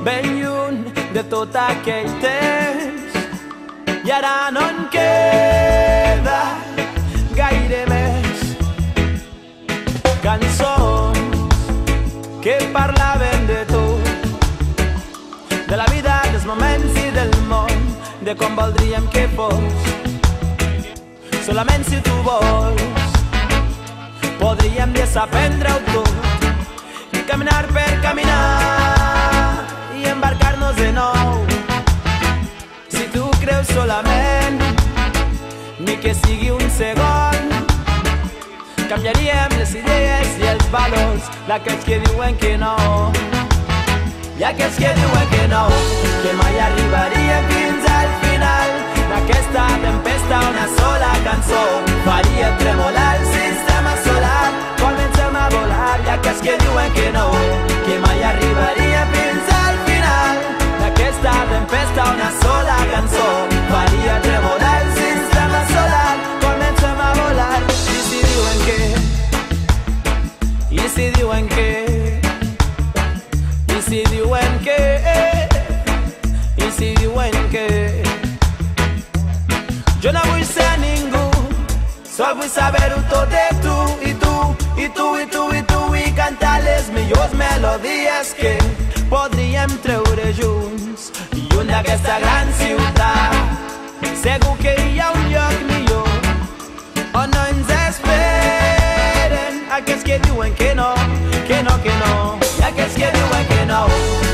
ben lluny de tot aquell temps, i ara no en queda gaire més. Cançons que parlaven de tu, de la vida, dels moments i del món, de com voldríem que fos. Solament si tu vols podríem desaprendre-ho tot i caminar per caminar i embarcar-nos de nou. Si tu creus solament, ni que sigui un segon, canviaríem les idees i els valors d'aquells que diuen que no, i aquells que diuen que no, que mai arribaríem fins al final d'aquesta tempesta. Una sola cançó faria tremolar el sistema solar. Comencem a volar, i aquells que diuen que no, que mai arribaríem fins al final d'aquesta tempesta. Una sola cançó faria tremolar el sistema solar. Comencem a volar. I si diuen que, i si diuen que, i si diuen que, i si diuen que, jo no vull ser ningú, sol vull saber-ho tot de tu, i tu, i tu, i tu, i tu, i cantar les millors melodies que podríem treure junts. I lluny d'aquesta gran ciutat, segur que hi ha un lloc millor on no ens esperen aquells que diuen que no, que no, que no, i aquells que diuen que no,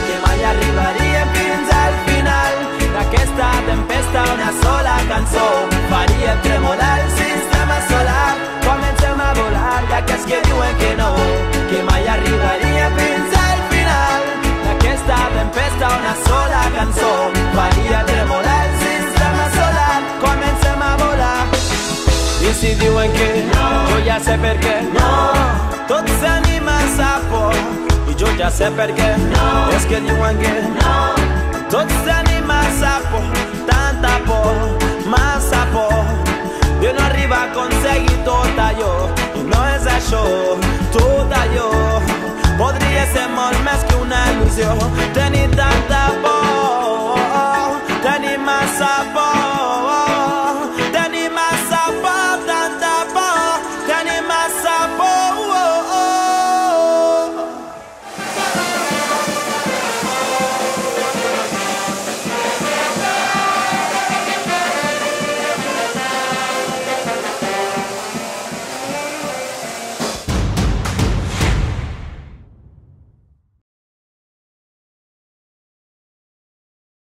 que mai arribaríem fins al final d'aquesta tempesta. Una sola cançó faria tremolar el sistema solar. Comencem a volar, i aquells que diuen que no, que mai arribaríem fins al final d'aquesta tempesta. Una sola cançó faria tremolar el sistema solar. Comencem a volar. I si diuen que no, jo ja sé per què no, tot s'anima a por, i jo ja sé per què no, és que diuen que no, tot s'anima a por, tanta por, massa por, de no arribar a aconseguir tot allò. I no és això, tot allò podria ser molt més que una il·lusió.